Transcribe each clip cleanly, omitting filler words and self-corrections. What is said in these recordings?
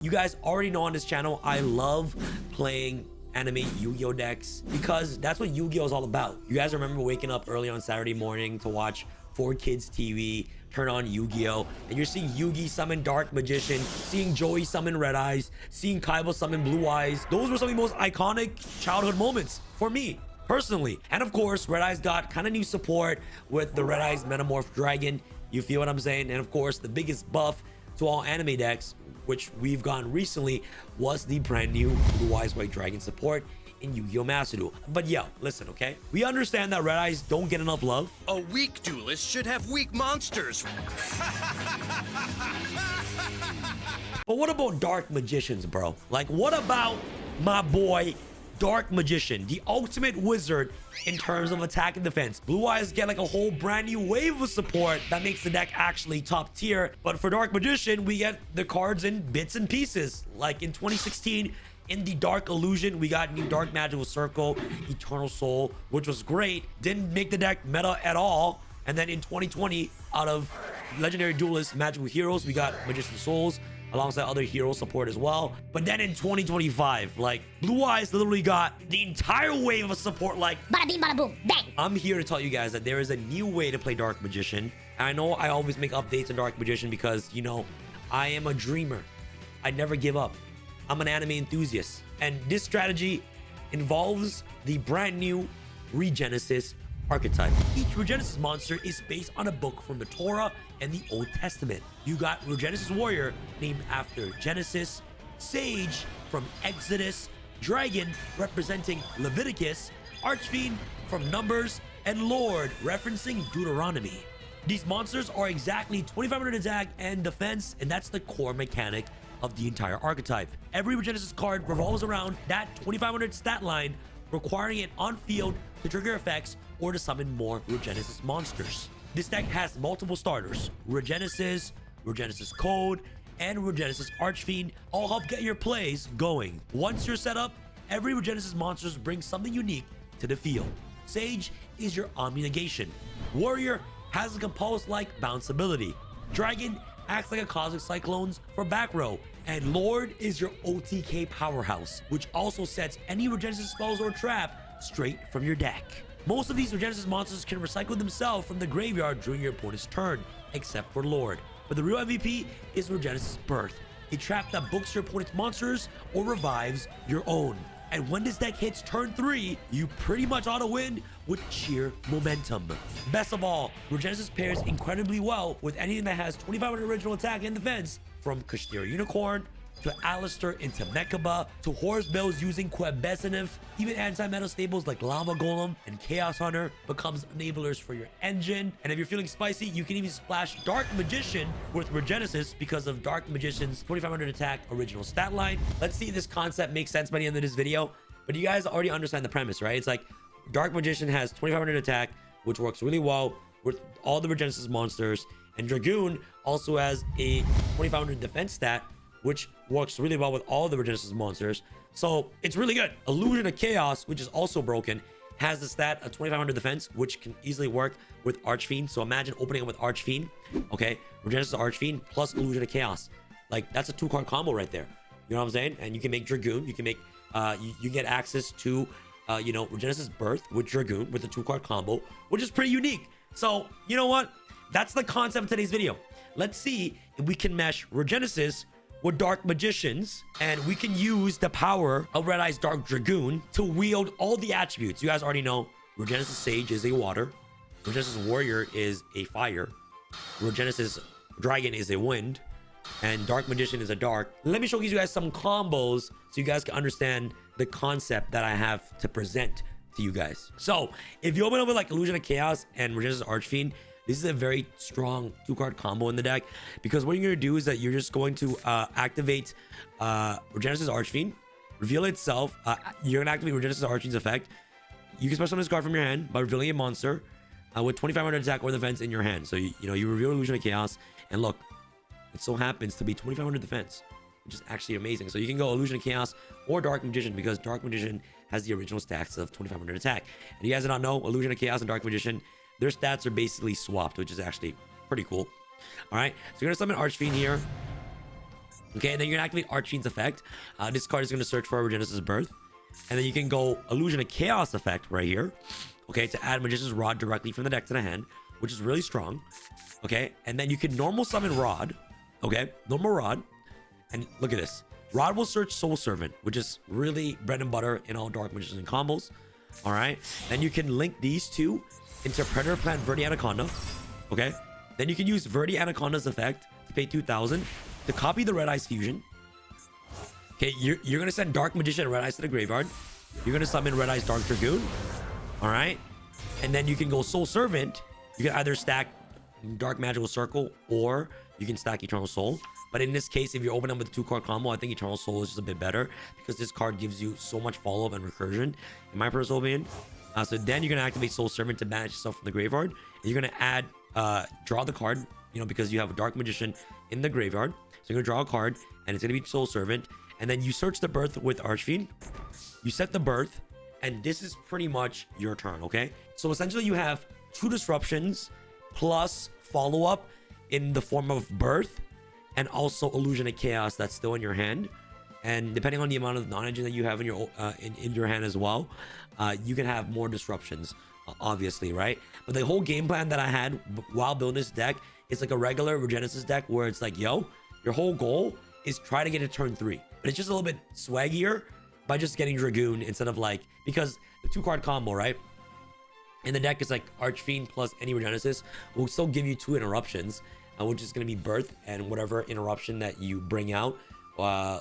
You guys already know on this channel, I love playing anime Yu-Gi-Oh decks because that's what Yu-Gi-Oh is all about. You guys remember waking up early on Saturday morning to watch 4Kids TV, turn on Yu-Gi-Oh, and you're seeing Yugi summon Dark Magician, seeing Joey summon Red Eyes, seeing Kaiba summon Blue Eyes. Those were some of the most iconic childhood moments for me personally. And of course, Red Eyes got kind of new support with the Red Eyes Metamorph Dragon. You feel what I'm saying? And of course, the biggest buff to all anime decks, which we've gotten recently, was the brand new Blue Eyes White Dragon support in Yu-Gi-Oh! Master Duel. But yo, listen, okay? We understand that Red Eyes don't get enough love. A weak duelist should have weak monsters. But what about Dark Magicians, bro? Like, what about my boy Dark Magician, the ultimate wizard in terms of attack and defense? Blue Eyes get like a whole brand new wave of support that makes the deck actually top tier. But for Dark Magician, we get the cards in bits and pieces. Like in 2016, in the Dark Illusion, we got new Dark Magical Circle, Eternal Soul, which was great. Didn't make the deck meta at all. And then in 2020, out of Legendary Duelist Magical Heroes, we got Magician Souls, alongside other hero support as well. But then in 2025, like, Blue Eyes literally got the entire wave of support. Like, bada bing, bada boom, bang. I'm here to tell you guys that there is a new way to play Dark Magician. And I know I always make updates on Dark Magician because, you know, I am a dreamer. I never give up. I'm an anime enthusiast. And this strategy involves the brand new Regenesis archetype. Each Regenesis monster is based on a book from the Torah and the Old Testament. You got Regenesis Warrior, named after Genesis, Sage from Exodus, Dragon representing Leviticus, Archfiend from Numbers, and Lord referencing Deuteronomy. These monsters are exactly 2500 attack and defense, and that's the core mechanic of the entire archetype. Every Regenesis card revolves around that 2500 stat line, requiring it on field to trigger effects or to summon more Regenesis monsters. This deck has multiple starters: Regenesis, Regenesis Code, and Regenesis Archfiend all help get your plays going. Once you're set up, every Regenesis monsters brings something unique to the field. Sage is your Omni Negation. Warrior has a Compulse-like bounce ability. Dragon acts like a Cosmic Cyclones for back row. And Lord is your OTK powerhouse, which also sets any Regenesis spells or trap straight from your deck. Most of these Regenesis monsters can recycle themselves from the graveyard during your opponent's turn, except for Lord. But the real MVP is Regenesis Birth, a trap that books your opponent's monsters or revives your own. And when this deck hits turn 3, you pretty much ought to win with sheer momentum. Best of all, Regenesis pairs incredibly well with anything that has 2500 original attack and defense, from Kushtira Unicorn to Alistair into Mechaba, to Horus Bells using Quebezinif. Even anti-meta staples like Lava Golem and Chaos Hunter becomes enablers for your engine. And if you're feeling spicy, you can even splash Dark Magician with Regenesis because of Dark Magician's 2500 attack original stat line. Let's see if this concept makes sense by the end of this video. But you guys already understand the premise, right? It's like Dark Magician has 2500 attack, which works really well with all the Regenesis monsters. And Dragoon also has a 2500 defense stat, which works really well with all the Regenesis monsters. So it's really good. Illusion of Chaos, which is also broken, has the stat of 2500 defense, which can easily work with Archfiend. So imagine opening it with Archfiend, okay? Regenesis Archfiend plus Illusion of Chaos. Like, that's a 2-card combo right there. You know what I'm saying? And you can make Dragoon. You can make, you get access to, you know, Regenesis Birth with Dragoon with a 2-card combo, which is pretty unique. So, you know what? That's the concept of today's video. Let's see if we can mesh Regenesis with Dark Magicians, and we can use the power of Red Eyes Dark Dragoon to wield all the attributes. You guys already know Regenesis Sage is a water, Regenesis Warrior is a fire, Regenesis Dragon is a wind, and Dark Magician is a dark. Let me show you guys some combos so you guys can understand the concept that I have to present to you guys. So if you open up with like Illusion of Chaos and Regenesis Archfiend, this is a very strong 2-card combo in the deck, because what you're going to do is that you're just going to activate Regenesis Archfiend, reveal itself. You're going to activate Regenesis Archfiend's effect. You can special summon this card from your hand by revealing a monster with 2500 attack or defense in your hand. So, you know, you reveal Illusion of Chaos, and look, it so happens to be 2500 defense, which is actually amazing. So you can go Illusion of Chaos or Dark Magician, because Dark Magician has the original stacks of 2500 attack. And you guys do not know, Illusion of Chaos and Dark Magician, their stats are basically swapped, which is actually pretty cool. All right, so you're gonna summon Archfiend here. Okay, and then you're gonna activate Archfiend's effect. This card is gonna search for Regenesis Birth. And then you can go Illusion of Chaos effect right here. Okay, to add Magician's Rod directly from the deck to the hand, which is really strong. Okay, and then you can normal summon Rod. Okay, normal Rod. And look at this. Rod will search Soul Servant, which is really bread and butter in all Dark Magicians and combos. All right, then you can link these two into Predator Plant Verde Anaconda. Okay, then you can use Verde Anaconda's effect to pay 2,000 to copy the Red Eyes Fusion. Okay, you're gonna send Dark Magician and Red Eyes to the graveyard. You're gonna summon Red Eyes Dark Dragoon. All right, and then you can go Soul Servant. You can either stack Dark Magical Circle or you can stack Eternal Soul. But in this case, if you open them with a 2-card combo, I think Eternal Soul is just a bit better because this card gives you so much follow-up and recursion, in my personal opinion. So then you're gonna activate Soul Servant to banish yourself from the graveyard. And you're gonna add, draw the card, because you have a Dark Magician in the graveyard. So you're gonna draw a card, and it's gonna be Soul Servant. And then you search the birth with Archfiend. You set the birth, and this is pretty much your turn, okay? So essentially you have 2 disruptions plus follow-up in the form of birth and also Illusion of Chaos that's still in your hand. And depending on the amount of non-engine that you have in your hand as well, you can have more disruptions, obviously, right? But the whole game plan that I had while building this deck is like a regular Regenesis deck where it's like, yo, your whole goal is try to get to turn 3. But it's just a little bit swaggier by just getting Dragoon instead of like, because the 2-card combo, right? In the deck is like Archfiend plus any Regenesis will still give you 2 interruptions, which is going to be Birth and whatever interruption that you bring out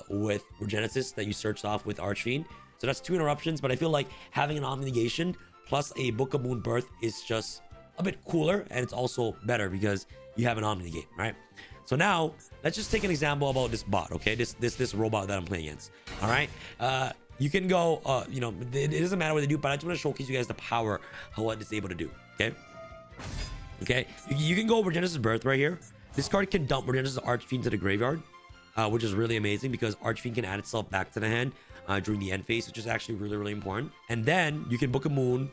with Regenesis that you searched off with Archfiend. So that's 2 interruptions, but I feel like having an Omni-Negation plus a Book of Moon Birth is just a bit cooler, and it's also better because you have an Omni-Negate, right? So now let's just take an example about this bot, okay? This robot that I'm playing against. All right. You can go, it doesn't matter what they do, but I just want to showcase you guys the power of what it's able to do. Okay. Okay. You can go Regenesis Birth right here. This card can dump Regenesis Archfiend to the graveyard, which is really amazing because Archfiend can add itself back to the hand during the end phase, which is actually really, really important. And then you can Book of Moon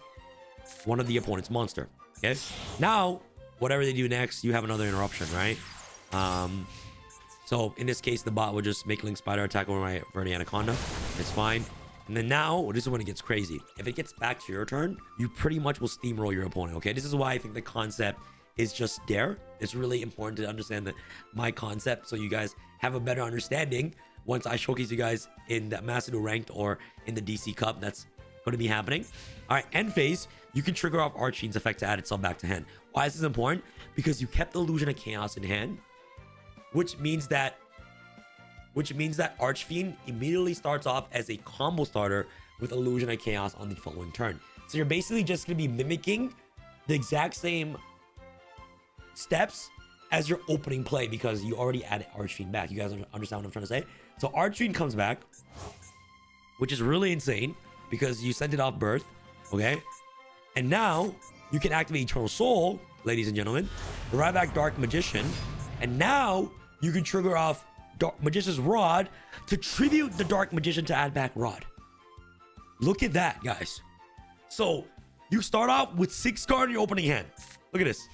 one of the opponent's monster. Okay. Now, whatever they do next, you have another interruption, right? So in this case, the bot will just make Link Spider attack over my Verde Anaconda. It's fine. And then now, this is when it gets crazy. If it gets back to your turn, you pretty much will steamroll your opponent, okay? This is why I think the concept is just there. It's really important to understand my concept so you guys have a better understanding once I showcase you guys in the Master Duel Ranked or in the DC Cup that's going to be happening. All right, end phase, you can trigger off Archfiend's effect to add itself back to hand. Why is this important? Because you kept the Illusion of Chaos in hand, which means that Archfiend immediately starts off as a combo starter with Illusion of Chaos on the following turn. So you're basically just going to be mimicking the exact same steps as your opening play because you already added Archfiend back. You guys understand what I'm trying to say? So Archfiend comes back, which is really insane because you sent it off Birth, okay? And now you can activate Eternal Soul, ladies and gentlemen, right back Dark Magician, and now you can trigger off Dark Magician's Rod to tribute the Dark Magician to add back Rod. Look at that, guys. So you start off with 6 cards in your opening hand. Look at this.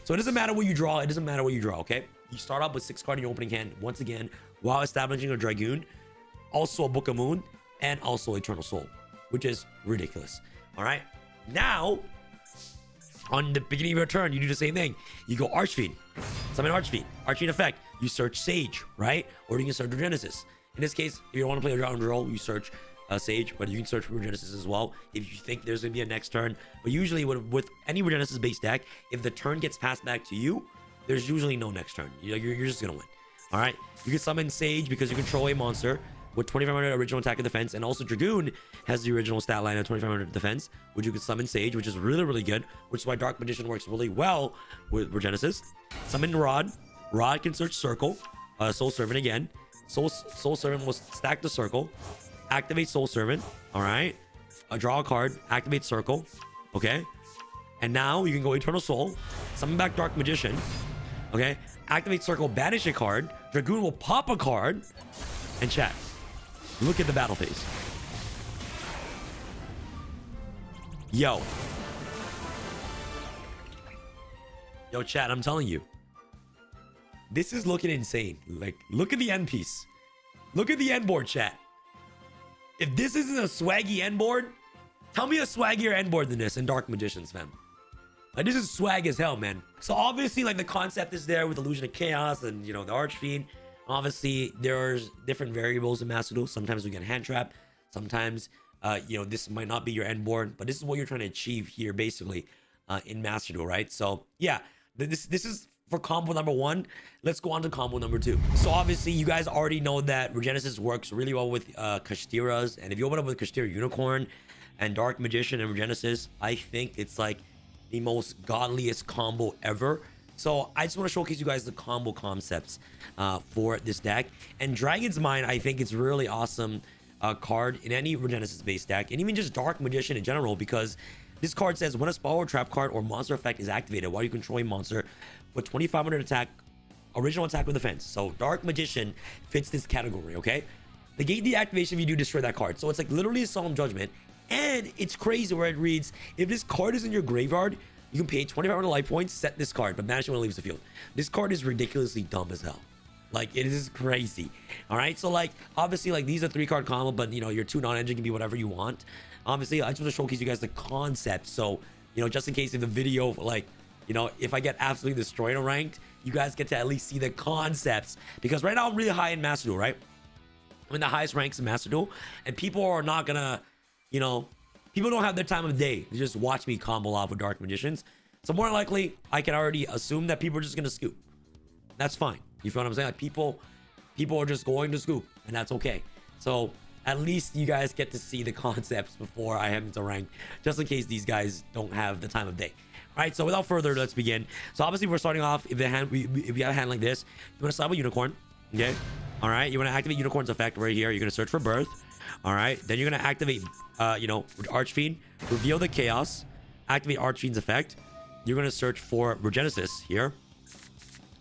So it doesn't matter what you draw. It doesn't matter what you draw, okay? You start off with 6 cards in your opening hand, once again, while establishing a Dragoon, also a Book of Moon, and also Eternal Soul, which is ridiculous. All right? Now, on the beginning of your turn, you do the same thing. You go Archfiend, summon Archfiend, Archfiend effect. You search Sage, right? Or you can search Regenesis. In this case, if you don't want to play a draw and roll, you search Sage, but you can search Regenesis as well if you think there's gonna be a next turn. But usually, with any Regenesis based deck, if the turn gets passed back to you, there's usually no next turn. You're just gonna win. All right. You can summon Sage because you control a monster with 2500 original attack and defense, and also Dragoon has the original stat line of 2500 defense, which you can summon Sage, which is really, really good, which is why Dark Magician works really well with Regenesis. Summon Rod. Rod can search Circle, Soul Servant again. Soul Servant will stack the Circle, activate Soul Servant, all right? Draw a card, activate Circle, okay? And now you can go Eternal Soul, summon back Dark Magician, okay? Activate Circle, banish a card, Dragoon will pop a card, and chat. Look at the battle phase. Yo, chat, I'm telling you. This is looking insane. Like, look at the end piece. Look at the end board, chat. If this isn't a swaggy end board, tell me a swaggier end board than this in Dark Magicians, fam. Like, this is swag as hell, man. So obviously, like, the concept is there with Illusion of Chaos and, you know, the Archfiend. Obviously, there's different variables in Master Duel. Sometimes we get hand trap. Sometimes, you know, this might not be your end board, but this is what you're trying to achieve here, basically, in Master Duel, right? So, yeah, this is for combo number 1. Let's go on to combo number 2. So obviously, you guys already know that Regenesis works really well with Kashtiras. And if you open up with Kashtira Unicorn and Dark Magician and Regenesis, I think it's like the most godliest combo ever. So I just want to showcase you guys the combo concepts for this deck. And Dragon's Mind, I think it's really awesome card in any Regenesis based deck, and even just Dark Magician in general, because this card says when a spell or trap card or monster effect is activated while you control a monster with 2500 attack, original attack with defense. So Dark Magician fits this category, okay? Negate the activation if you do destroy that card. So it's like literally a Solemn Judgment. And it's crazy where it reads, if this card is in your graveyard, you can pay 2500 life points, set this card, but banish it when it leaves the field. This card is ridiculously dumb as hell. Like, it is crazy. All right, so like, obviously, like, these are 3-card combo, but you know, your 2 non-engine can be whatever you want. Obviously, I just want to showcase you guys the concept. So, you know, just in case in the video, like, you know, if I get absolutely destroyed or ranked, you guys get to at least see the concepts. Because right now I'm really high in Master Duel, right? I'm in the highest ranks in Master Duel, and people are not gonna, you know, people don't have their time of day to just watch me combo off with Dark Magicians. So more likely, I can already assume that people are just gonna scoop. That's fine. You feel what I'm saying? Like, people are just going to scoop, and that's okay. So at least you guys get to see the concepts before I head into rank, just in case these guys don't have the time of day. All right, so without further ado, let's begin. So obviously we're starting off, if we have a hand like this, you want to start with Unicorn, okay? All right, you want to activate Unicorn's effect right here. You're going to search for Birth. All right, then you're going to activate, you know, Archfiend, reveal the Chaos, activate Archfiend's effect. You're going to search for Regenesis here.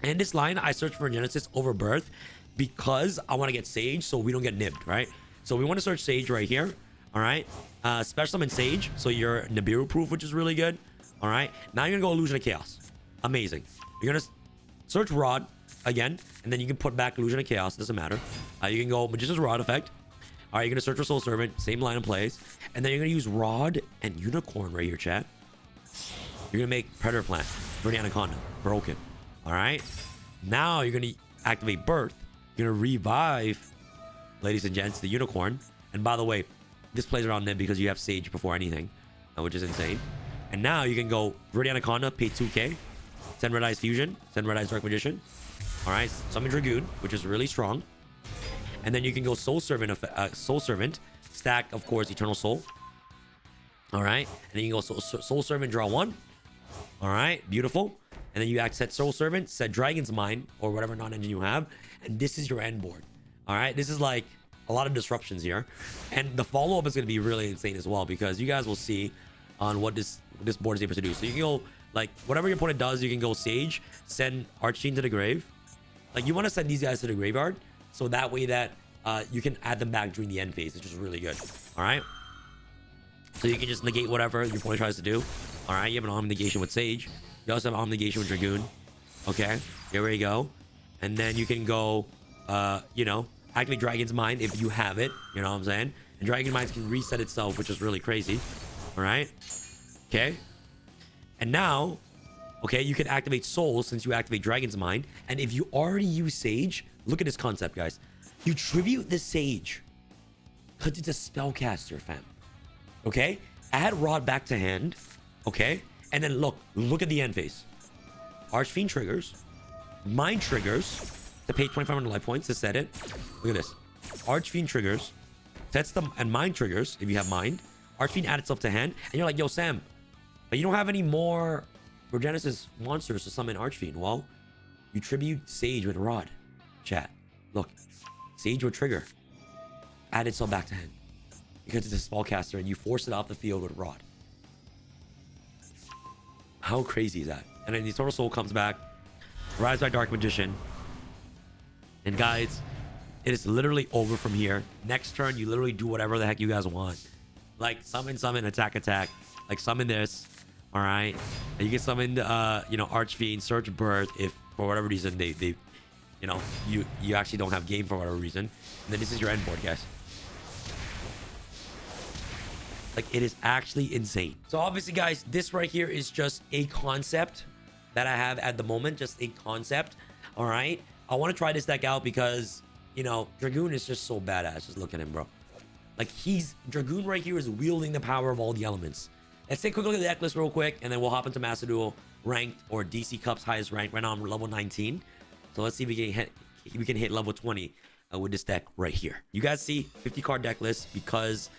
And this line, I search for Regenesis over Birth because I want to get Sage so we don't get nibbed, right? So we want to search Sage right here. All right, special summon Sage, so you're Nibiru proof, which is really good. All right, now you're gonna go Illusion of Chaos. Amazing. You're gonna search Rod again, and then you can put back Illusion of Chaos. Doesn't matter. You can go Magician's Rod effect. All right, you're gonna search for Soul Servant, same line of plays, and then you're gonna use Rod and Unicorn right here, chat. You're gonna make Predator Plant, Verde Anaconda, broken. All right, now you're gonna activate Birth. You're gonna revive, ladies and gents, the Unicorn. And by the way, this plays around them because you have Sage before anything, which is insane. And now you can go Verde Anaconda, pay 2k, send Red Eyes Fusion, send Red Eyes Dark Magician. All right, summon Dragoon, which is really strong. And then you can go Soul Servant, stack, of course, Eternal Soul. All right, and then you can go Soul Servant, draw 1. All right, beautiful. And then you set Soul Servant, set Dragon's Mind, or whatever non-engine you have. And this is your end board. All right, this is like a lot of disruptions here. And the follow-up is going to be really insane as well, because you guys will see on what this board is able to do. So you can go, like, whatever your opponent does, you can go Sage, send Archfiend to the grave. Like, you want to send these guys to the graveyard, so that way that you can add them back during the end phase, which is really good. All right, so you can just negate whatever your opponent tries to do. All right, you have an Omni negation with Sage. You also have Omni negation with Dragoon. Okay, here we go. And then you can go, you know, activate Dragon's Mind if you have it. You know what I'm saying? And Dragon's Mind can reset itself, which is really crazy. All right, okay. And now, okay, you can activate Soul since you activate Dragon's Mind. And if you already use Sage, look at this concept, guys. You tribute the Sage because it's a spellcaster, fam. Okay, add Rod back to hand. Okay, and then look at the end phase. Archfiend triggers, Mind triggers to pay 2,500 life points to set it. Look at this. Archfiend triggers, sets them, and Mind triggers if you have Mind. Archfiend add itself to hand, and you're like, yo, Sam, but you don't have any more Regenesis monsters to summon Archfiend. Well, you tribute Sage with Rod. Chat, look, Sage will trigger, add itself back to hand because it's a spellcaster, and you force it off the field with Rod. How crazy is that? And then the Eternal Soul comes back, Rise by Dark Magician, and guys, it is literally over from here. Next turn, you literally do whatever the heck you guys want. Like summon, attack. Like summon this, all right? And you can summon, you know, Archfiend, search Birth if for whatever reason they you know, you actually don't have game for whatever reason. And then this is your end board, guys. Like, it is actually insane. So obviously, guys, this right here is just a concept that I have at the moment. Just a concept. All right. I want to try this deck out because, you know, Dragoon is just so badass. Just look at him, bro. Like, Dragoon right here is wielding the power of all the elements. Let's take a quick look at the deck list real quick, and then we'll hop into Master Duel ranked, or DC Cup's highest rank. Right now I'm level 19. So let's see if we can hit level 20 with this deck right here. You guys see 50 card deck list because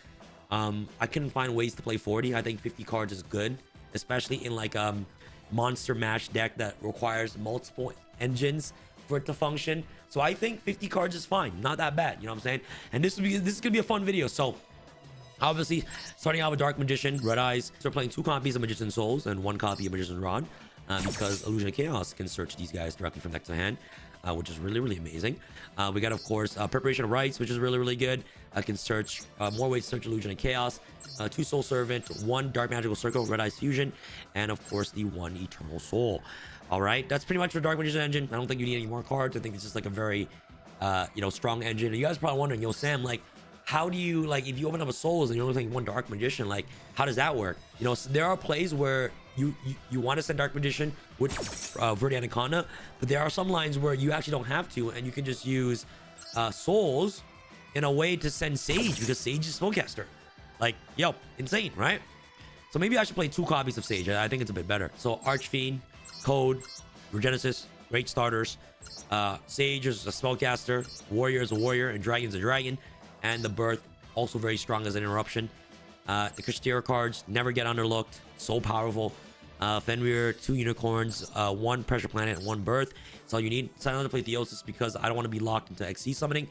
I couldn't find ways to play 40. I think 50 cards is good, especially in like monster mash deck that requires multiple engines for it to function. So I think 50 cards is fine, not that bad. You know what I'm saying? And this is gonna be a fun video. So obviously, starting out with Dark Magician, Red Eyes. So we're playing 2 copies of Magician Souls and 1 copy of Magician Rod, because Illusion of Chaos can search these guys directly from deck to hand, which is really, really amazing. We got, of course, Preparation of Rites, which is really, really good. I can search more ways to search Illusion of Chaos. 2 Soul Servant, 1 Dark Magical Circle, Red Eyes Fusion, and of course the 1 Eternal Soul. All right, that's pretty much for Dark Magician engine. I don't think you need any more cards. I think it's just like a very, you know, strong engine. And you guys are probably wondering, yo, Sam, like, how do you, like, if you open up a Souls and you're only playing 1 Dark Magician, like, how does that work? You know, so there are plays where you want to send Dark Magician with Verde Anaconda, but there are some lines where you actually don't have to, and you can just use Souls in a way to send Sage, because Sage is Spellcaster. Like, yo, insane, right? So maybe I should play 2 copies of Sage. I think it's a bit better. So Archfiend, Code, Regenesis, great starters. Sage is a Spellcaster, Warrior is a Warrior, and Dragon is a Dragon. And the Birth, also very strong as an interruption. The Kashtira cards never get underlooked. So powerful. Fenrir, 2 Unicorns, 1 Pressure Planet, and 1 Birth. That's all you need. So I don't to play Theosis because I don't want to be locked into XC summoning.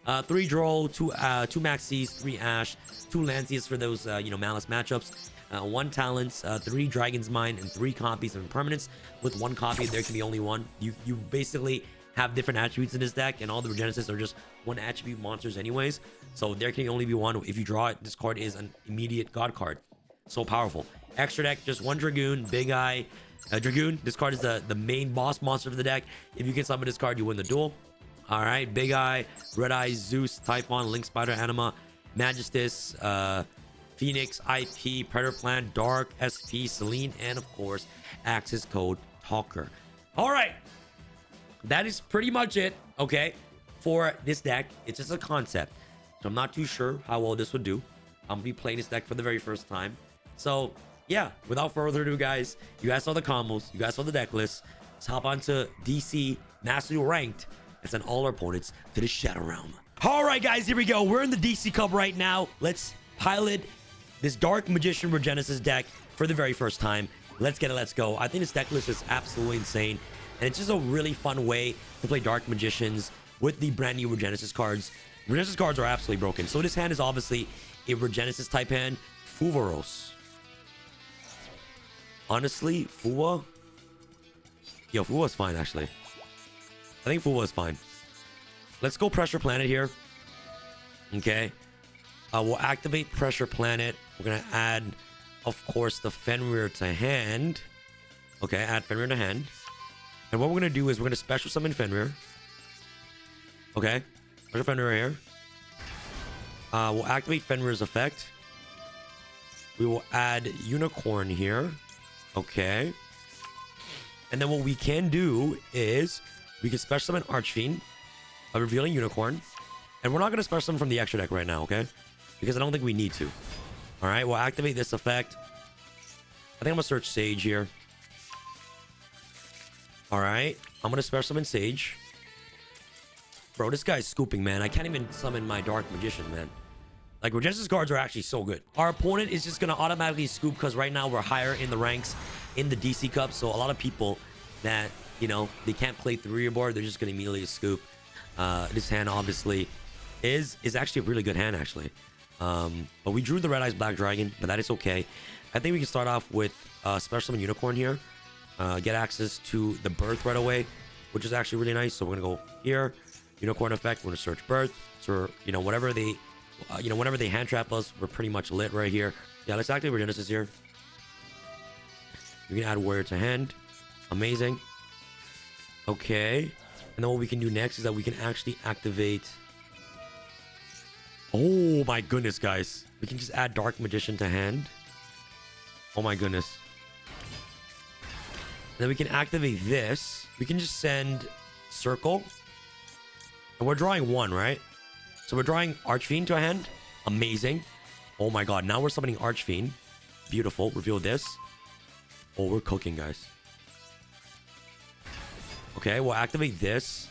3 Droll, 2 Maxis, 3 Ash, 2 Lancius for those, you know, Malice matchups. 1 Talents, 3 Dragon's Mind, and 3 copies of Impermanence. With 1 copy, there can be only 1. You basically have different attributes in this deck, and all the Regenesis are just 1 attribute monsters anyways. So there can only be 1. If you draw it, this card is an immediate God card. So powerful. Extra deck, just 1 Dragoon, Big Eye. Dragoon, this card is the main boss monster of the deck. If you can summon this card, you win the duel. All right, Big Eye, Red Eye, Zeus, Typhon, Link Spider, Anima, Magistus, Phoenix, IP, Predator Plant, Dark, SP, Selene, and of course, Access Code Talker. All right, that is pretty much it, okay, for this deck. It's just a concept, so I'm not too sure how well this would do. I'm gonna be playing this deck for the very first time. So yeah, without further ado, guys, you guys saw the combos, you guys saw the deck list. Let's hop onto DC Master Duel Ranked and send all our opponents to the Shadow Realm. All right, guys, here we go. We're in the DC Cup right now. Let's pilot this Dark Magician Regenesis deck for the very first time. Let's get it. Let's go. I think this deck list is absolutely insane, and it's just a really fun way to play Dark Magicians with the brand new Regenesis cards. Regenesis cards are absolutely broken. So this hand is obviously a Regenesis type hand. Fuvaros. Honestly, Fuwa. Yo, Fuwa's fine, actually. I think Fuwa is fine. Let's go Pressure Planet here. Okay. We'll activate Pressure Planet. We're going to add, of course, the Fenrir to hand. Okay, add Fenrir to hand. And what we're going to do is we're going to special summon Fenrir. Okay. Special Fenrir here. We'll activate Fenrir's effect. We will add Unicorn here. Okay. And then what we can do is we can special summon Archfiend, a revealing Unicorn. And we're not going to special summon from the extra deck right now, okay? Because I don't think we need to. All right, we'll activate this effect. I think I'm going to search Sage here. All right, I'm going to special summon Sage. Bro, this guy's scooping, man. I can't even summon my Dark Magician, man. Like, Regenesis cards are actually so good. Our opponent is just going to automatically scoop because right now we're higher in the ranks in the DC Cup. So a lot of people that, you know, they can't play through your board, they're just going to immediately scoop. This hand, obviously, is actually a really good hand, actually. But we drew the Red Eyes Black Dragon, but that is okay. I think we can start off with Special Summon Unicorn here. Get access to the Birth right away, which is actually really nice. So we're going to go here. Unicorn effect, we're going to search Birth. So, you know, whatever they... whenever they hand trap us, we're pretty much lit right here. Yeah, let's activate Regenesis here. We can add Warrior to hand. Amazing. Okay. And then what we can do next is that we can actually activate... Oh my goodness, guys. We can just add Dark Magician to hand. Oh my goodness. Then we can activate this. We can just send Circle. And we're drawing one, right? So we're drawing Archfiend to a hand. Amazing. Oh my god. Now we're summoning Archfiend. Beautiful. Reveal this. Oh, we're cooking, guys. Okay, we'll activate this.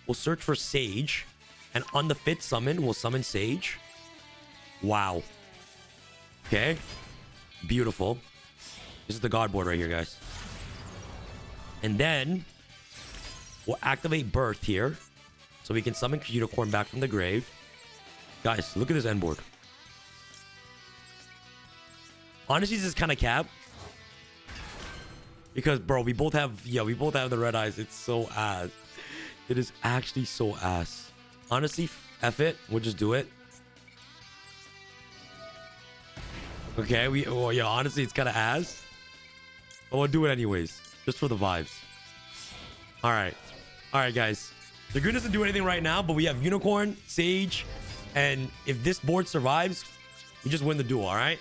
We'll search for Sage. And on the 5th summon, we'll summon Sage. Wow. Okay. Beautiful. This is the god board right here, guys. And then we'll activate Birth here. So we can summon Unicorn back from the grave. Guys, look at this end board. Honestly, this is kind of cap. Because, bro, we both have the red eyes. It's so ass. It is actually so ass. Honestly, F it. We'll just do it. Okay, honestly, it's kind of ass. But we'll do it anyways. Just for the vibes. Alright. Alright, guys. Dragoon doesn't do anything right now, but we have Unicorn, Sage, and if this board survives, we just win the duel, alright?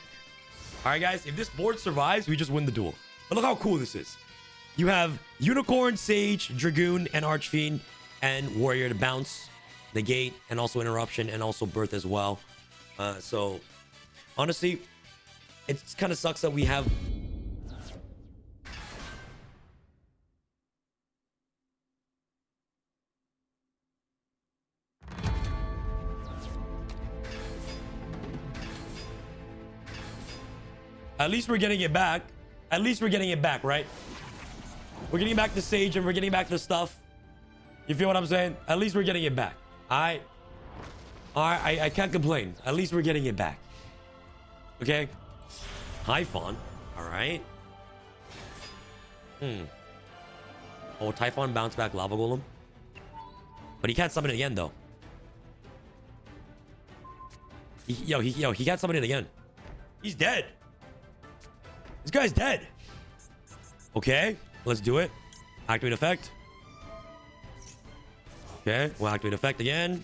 Alright, guys. If this board survives, we just win the duel. But look how cool this is. You have Unicorn, Sage, Dragoon, and Archfiend, and Warrior to bounce, negate, and also interruption, and also Birth as well. So, honestly, it kind of sucks that we have... At least we're getting it back. At least we're getting it back, right? We're getting back the Sage and we're getting back the stuff. You feel what I'm saying? At least we're getting it back. Alright, I can't complain. At least we're getting it back. Okay. Typhon. Alright. Oh, Typhon bounce back Lava Golem. But he can't summon it again, though. He can't summon it again. He's dead. This guy's dead. Okay, let's do it. Activate effect. Okay, we'll activate effect again.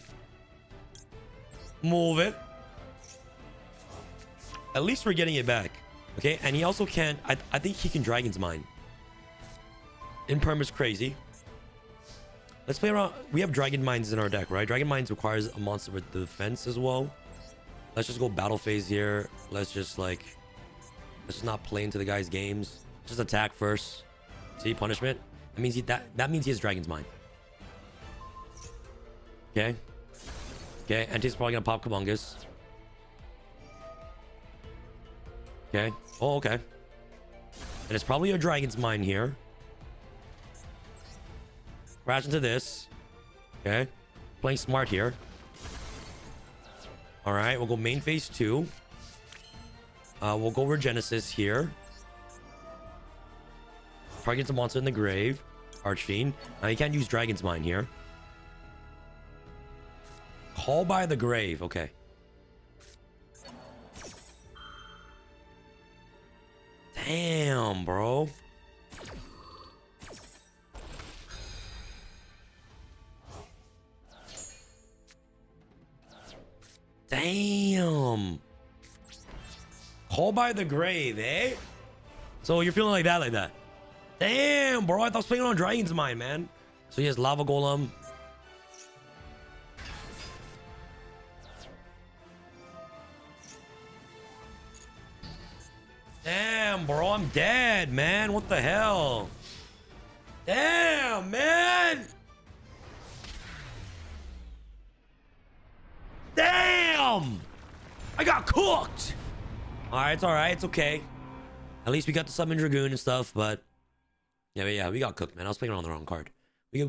Move it. At least we're getting it back. Okay, and he also can... I think he can Dragon's Mind. Imperm is crazy. Let's play around. We have Dragon Minds in our deck, right? Dragon Minds requires a monster with defense as well. Let's just go battle phase here. Let's just not play into the guy's games. Just attack first. See, punishment. That means that means he has Dragon's Mind. Okay. Okay, Anti's probably gonna pop Kabungus. Okay. Oh, okay. And it's probably a Dragon's Mind here. Crash into this. Okay. Playing smart here. Alright, we'll go main phase 2. We'll go Regenesis here. Target's a monster in the grave. Archfiend. Now you can't use Dragon's Mind here. Call by the grave. Okay. Damn, bro. Damn. Call by the grave, eh? So you're feeling like that. Damn, bro. I thought I was playing on Dragon's Mind, man. So he has Lava Golem. Damn, bro. I'm dead, man. What the hell? Damn, man. Damn. I got cooked. Alright, it's alright. It's okay. At least we got to summon Dragoon and stuff, but... Yeah, we got cooked, man. I was playing on the wrong card. We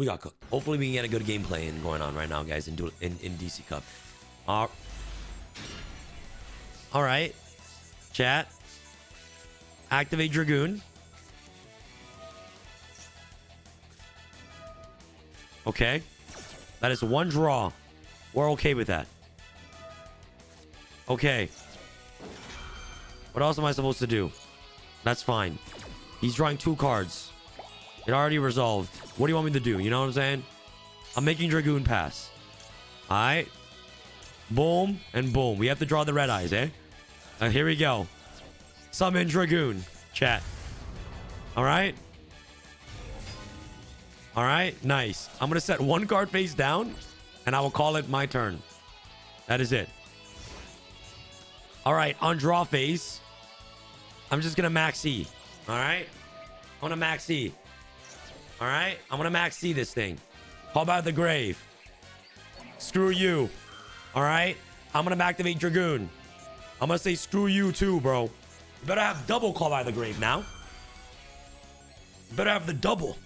got cooked. Hopefully we can get a good gameplay going on right now, guys, in DC Cup. Alright. Chat. Activate Dragoon. Okay. That is one draw. We're okay with that. Okay. What else am I supposed to do? That's fine. He's drawing 2 cards. It already resolved. What do you want me to do? You know what I'm saying? I'm making Dragoon pass. All right. Boom and boom. We have to draw the red eyes, eh? Here we go. Summon Dragoon. Chat. All right. All right. Nice. I'm going to set one card face down, and I will call it my turn. That is it. All right. On draw phase, I'm just going to max E. All right. I'm going to max E. All right. I'm going to max E this thing. Call by the grave. Screw you. All right. I'm going to activate Dragoon. I'm going to say screw you too, bro. You better have double call by the grave now. You better have the double.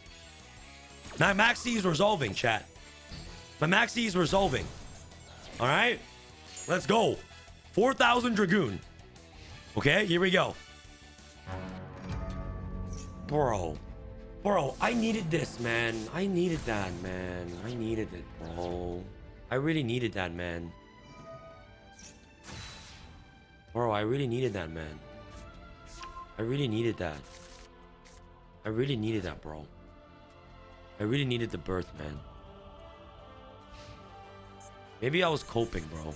My max E is resolving, chat. My max E is resolving. All right. Let's go. 4,000 Dragoon. Okay. Here we go. Bro, I needed this, man. I needed that, man. I needed it, bro. I really needed that, man. Bro, I really needed that, man. I really needed that. I really needed that, bro. I really needed the birth, man. Maybe I was coping, bro.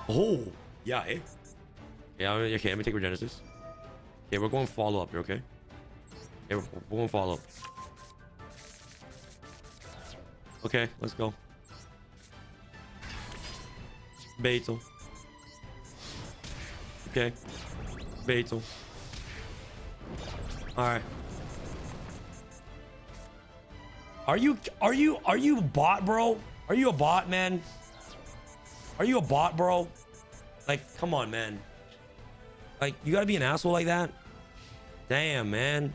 Oh, yeah, eh? Yeah, okay, let me take Regenesis. Okay, we're going follow up here, okay? Okay, we're going follow up. Okay, let's go. Beetle. Okay. Beetle. Alright. Are you a bot, bro? Are you a bot, man? Are you a bot, bro? Like, come on, man. Like, you gotta be an asshole like that? Damn, man.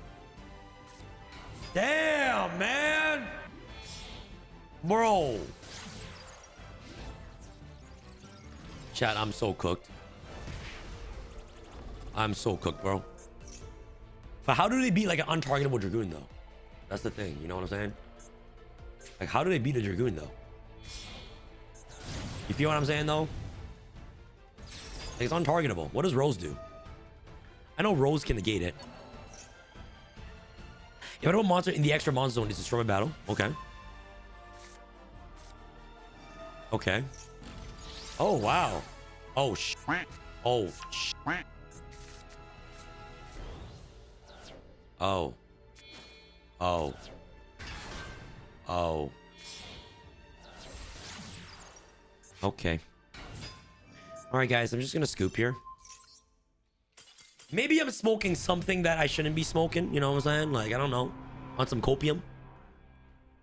Damn, man. Bro. Chat, I'm so cooked. I'm so cooked, bro. But how do they beat like an untargetable Dragoon, though? That's the thing, you know what I'm saying? Like, how do they beat a Dragoon, though? You feel what I'm saying, though? Like, it's untargetable. What does Rose do? I know Rose can negate it. If I know a monster in the extra monster zone is destroyed by battle. Okay. Okay. Oh, wow. Oh, sh. Oh, sh. Oh. Oh. Oh. Okay. All right, guys. I'm just going to scoop here. Maybe I'm smoking something that I shouldn't be smoking. You know what I'm saying? Like, I don't know. On some copium.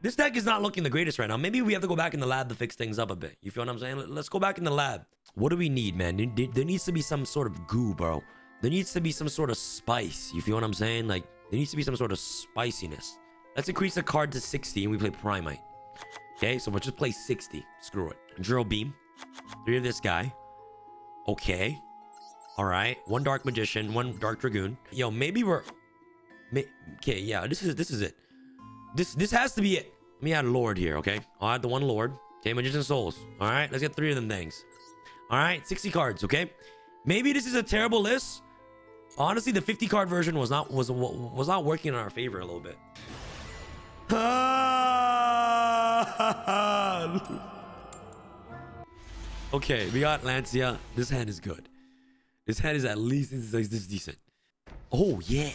This deck is not looking the greatest right now. Maybe we have to go back in the lab to fix things up a bit. You feel what I'm saying? Let's go back in the lab. What do we need, man? There needs to be some sort of goo, bro. There needs to be some sort of spice. You feel what I'm saying? Like, there needs to be some sort of spiciness. Let's increase the card to 60 and we play Primite. Okay, so we'll just play 60. Screw it. Drill Beam. 3 of this guy. Okay. All right. 1 Dark Magician, 1 Dark Dragoon. Yo, maybe we're... Okay, yeah, this is it. This has to be it. Let me add Lord here, okay? I'll add the 1 Lord. Okay, Magician Souls. All right, let's get 3 of them things. All right, 60 cards, okay? Maybe this is a terrible list. Honestly, the 50 card version was not working in our favor a little bit. Okay, we got Lancia. This hand is good. This hand is at least this is decent. Oh yeah.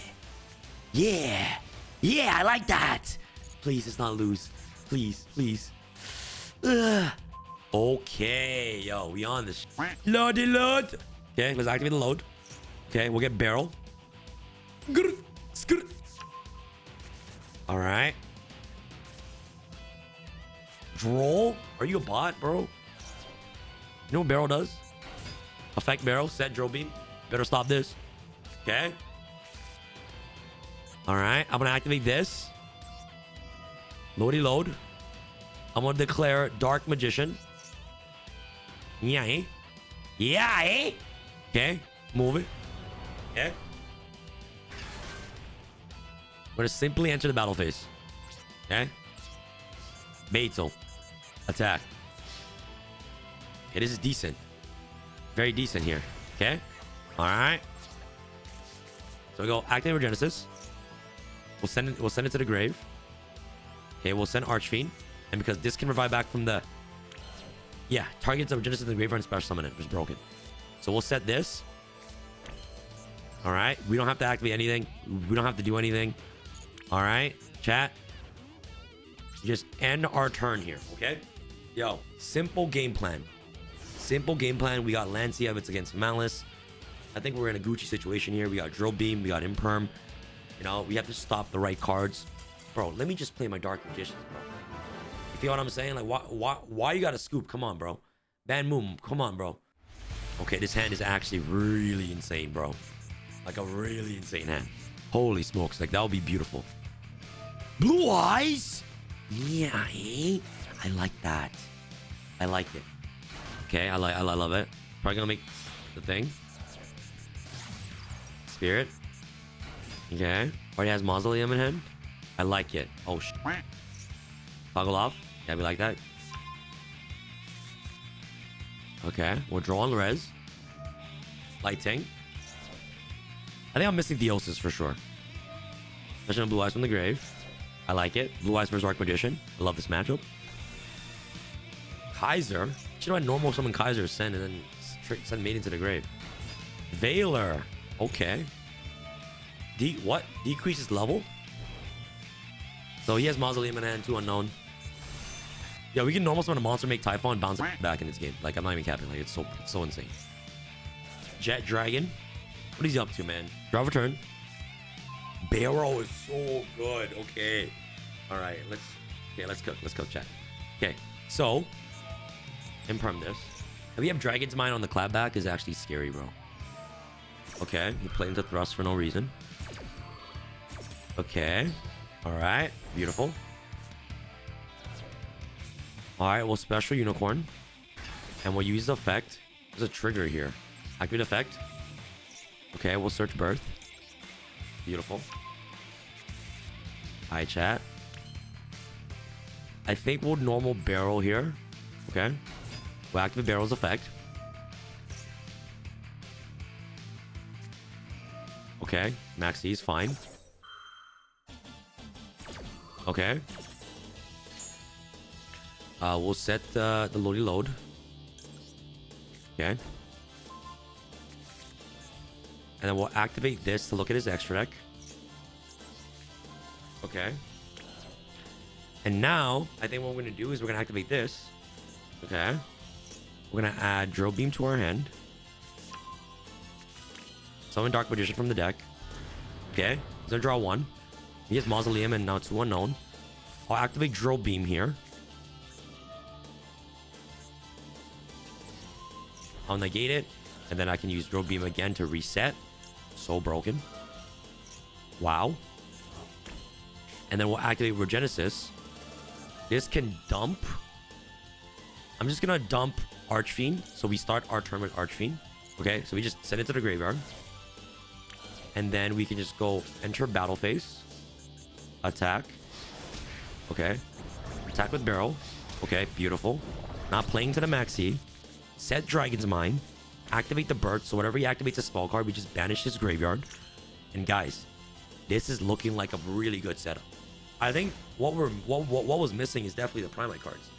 Yeah. Yeah, I like that. Please, let's not lose. Please, please. Ugh. Okay, yo, we on this. Loady load. Okay, let's activate the load. Okay, we'll get barrel. All right. Droll? Are you a bot, bro? You know what barrel does? Affect barrel, set drill beam. Better stop this. Okay. All right, I'm gonna activate this. Loady load. I'm gonna declare Dark Magician. Yeah, eh? Yeah, eh? Okay, move it. Okay. I'm gonna simply enter the battle phase. Okay. Beetle. Attack. Okay, this is decent. Very decent here. Okay. All right. So we go activate Regenesis. We'll send it to the grave. Okay, we'll send Archfiend. And because this can revive back from the... Yeah, targets of Regenesis in the graveyard and special summon it, which is broken. So we'll set this. Alright, we don't have to activate anything. We don't have to do anything. Alright, chat. Just end our turn here, okay? Yo, simple game plan. Simple game plan. We got Lancia if it's against Malice. I think we're in a Gucci situation here. We got Drill Beam. We got Imperm. You know, we have to stop the right cards. Bro, let me just play my Dark Magicians, bro. You feel what I'm saying? Like, why you got to scoop? Come on, bro. Ban Moon, come on, bro. Okay, this hand is actually really insane, bro. Like a really insane hand. Holy smokes. Like, that would be beautiful. Blue Eyes? Yeah, eh? I like that. I like it. Okay, I love it. Probably gonna make the thing. Spirit. Okay. Already has Mausoleum in hand. I like it. Oh, shit. Toggle off. Yeah, we like that. Okay. We'll draw on res. Lighting. I think I'm missing Theosis for sure. Especially on Blue Eyes from the grave. I like it. Blue Eyes versus Dark Magician. I love this matchup. Kaiser. You know what? Normal summon Kaiser, send and then send Maiden to the grave. Veiler. Okay. What? Decreases level? So he has Mausoleum in hand, 2 unknown. Yeah, we can normal summon a monster, make Typhon, bounce it back in this game. Like, I'm not even capping. Like, it's so insane. Jet Dragon. What is he up to, man? Draw return. Barrow is so good. Okay. Alright, let's cook chat. Okay, so Imperm this. And we have Dragon's Mind on the clapback is actually scary, bro. Okay, he played into thrust for no reason. Okay. Alright, beautiful. Alright, we'll special Unicorn. And we'll use the effect. There's a trigger here. Activate effect. Okay, we'll search Birth. Beautiful. Hi, chat. I think we'll normal Barrel here. Okay. We'll activate Barrel's effect. Okay. Max D is fine. Okay. We'll set the loady load. Okay. And then we'll activate this to look at his extra deck. Okay. And now, I think what we're going to do is we're going to activate this. Okay. We're going to add Drill Beam to our hand. Summon Dark Magician from the deck. Okay. He's going to draw 1. He has Mausoleum and now 2 unknown. I'll activate Drill Beam here. I'll negate it. And then I can use Drill Beam again to reset. So broken. Wow. And then we'll activate Regenesis. This can dump. I'm just gonna dump Archfiend. So we start our turn with Archfiend. Okay, so we just send it to the graveyard. And then we can just go enter battle phase. Attack. Okay. Attack with Barrel. Okay, beautiful. Not playing to the maxi. Set Dragon's Mind. Activate the bird, so whatever he activates a spell card, we just banish his graveyard. And guys, this is looking like a really good setup. I think what was missing is definitely the Primite cards.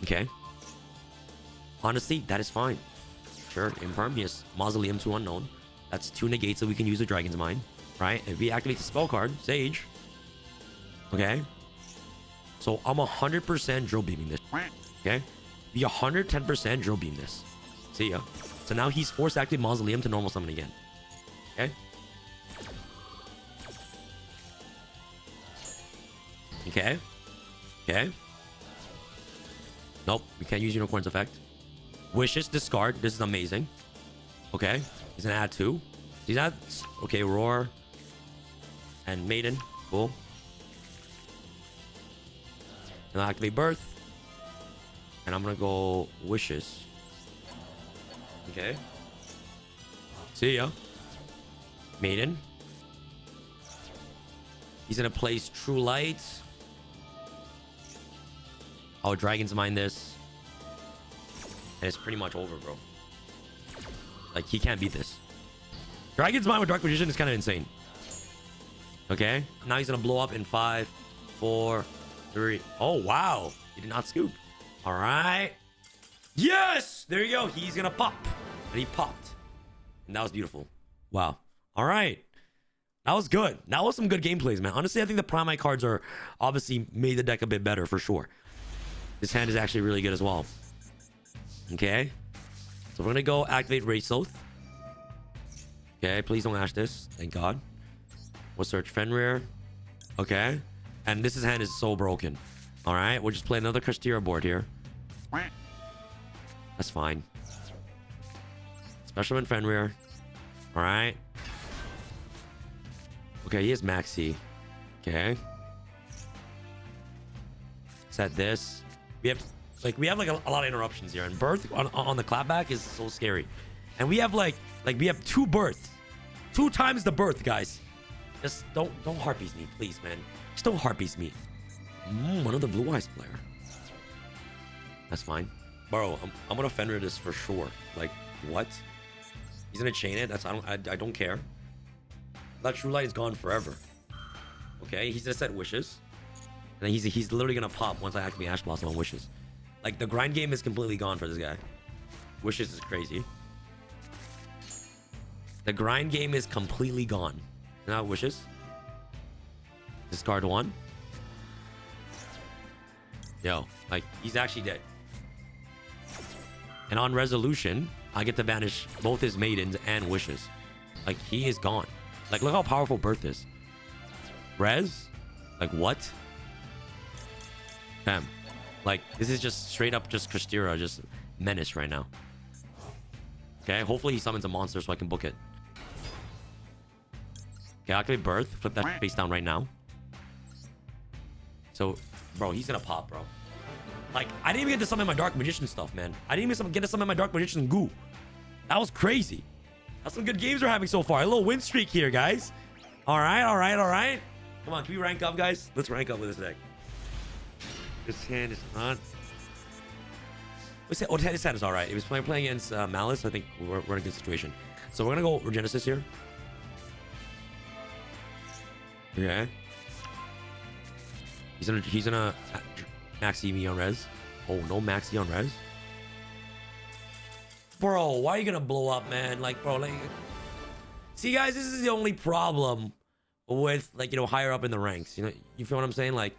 Okay. Honestly, that is fine. Sure, Impervious, Mausoleum to Unknown. That's 2 negates that we can use with Dragon's Mind, right? If we activate the spell card, Sage. Okay. So I'm 100% drill beaming this. Okay. Be 110% drill beam this. See ya. So now he's forced to activate Mausoleum to normal summon again. Okay. Okay. Okay. Nope. We can't use Unicorn's effect. Wishes, discard. This is amazing. Okay. He's gonna add 2. He's at... Okay, Roar. And Maiden. Cool. And I'll activate Birth. And I'm gonna go Wishes. Okay. See ya. Maiden. He's gonna place True Light. Oh, Dragon's Mind this. And it's pretty much over, bro. Like, he can't beat this. Dragon's Mind with Dark Magician is kind of insane. Okay. Now he's going to blow up in 5, 4, 3. Oh, wow. He did not scoop. All right. Yes. There you go. He's going to pop. And he popped. And that was beautiful. Wow. All right. That was good. That was some good gameplays, man. Honestly, I think the Primite cards are obviously made the deck a bit better for sure. This hand is actually really good as well. Okay. So we're going to go activate Rage Oath. Okay. Please don't ash this. Thank God. We'll search Fenrir. Okay. And this hand is so broken. All right. We'll just play another Kastira board here. That's fine. Special in Fenrir. All right. Okay, he is Maxi. Okay. Set this. We have like a lot of interruptions here, and birth on the clapback is so scary. And we have like we have 2 births, 2 times the birth, guys. Just don't harpies me, please, man. Just don't harpies me. Another Blue Eyes player. That's fine, bro. I'm gonna Fenrir this for sure. Like what? He's gonna chain it. I don't care. That True Light is gone forever. Okay, he's gonna set Wishes. And then he's literally gonna pop once I activate Ash Blossom on Wishes. Like the grind game is completely gone for this guy. Wishes is crazy. The grind game is completely gone. Now Wishes. Discard 1. Yo, like he's actually dead. And on Resolution, I get to banish both his Maidens and Wishes. Like he is gone. Like, look how powerful Birth is. Res? Like, what? Damn. Like, this is just straight up just Kastira, just menace right now. Okay, hopefully he summons a monster so I can book it. Okay, activate Birth. Flip that face down right now. So, bro, he's gonna pop, bro. Like, I didn't even get to summon my Dark Magician stuff, man. I didn't even get to summon my Dark Magician goo. That was crazy. That's some good games we're having so far. A little win streak here, guys. All right, all right, all right. Come on, can we rank up, guys? Let's rank up with this deck. This hand is not... Oh, this hand is all right. It was playing against Malice. I think we're in a good situation. So we're going to go Regenesis here. Okay. He's gonna maxi me on res. Oh, no maxi on res. Bro, why are you gonna blow up, man? Like, bro, like... See, guys, this is the only problem with, like, you know, higher up in the ranks. You know, you feel what I'm saying? Like,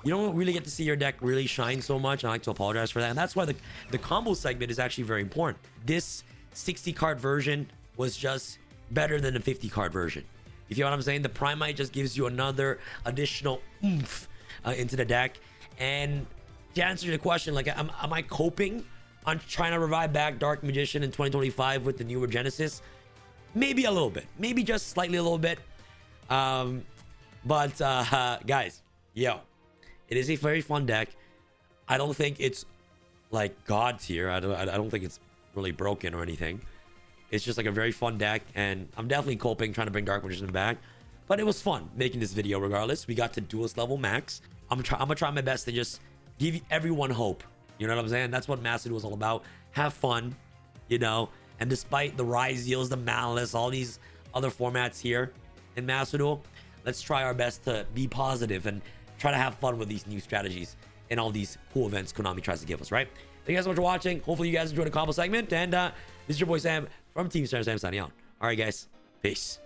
you don't really get to see your deck really shine so much. I like to apologize for that. And that's why the combo segment is actually very important. This 60-card version was just better than the 50-card version. You feel what I'm saying? The Primite just gives you another additional oomph into the deck. And to answer your question, like, am I coping on trying to revive back Dark Magician in 2025 with the new Regenesis? Maybe a little bit. Maybe just slightly a little bit. But guys, yo, it is a very fun deck. I don't think it's like God tier. I don't think it's really broken or anything. It's just like a very fun deck, and I'm definitely coping trying to bring Dark Magician back. But it was fun making this video regardless. We got to Duels level max. I'm gonna try my best to just give everyone hope. You know what I'm saying? That's what Macedon was all about. Have fun, you know. And despite the Rise Deals, the Malice, all these other formats here in Macedon, let's try our best to be positive and try to have fun with these new strategies and all these cool events Konami tries to give us, right? Thank you guys so much for watching. Hopefully you guys enjoyed the combo segment. And this is your boy Sam from Team Sam signing out. All right, guys. Peace.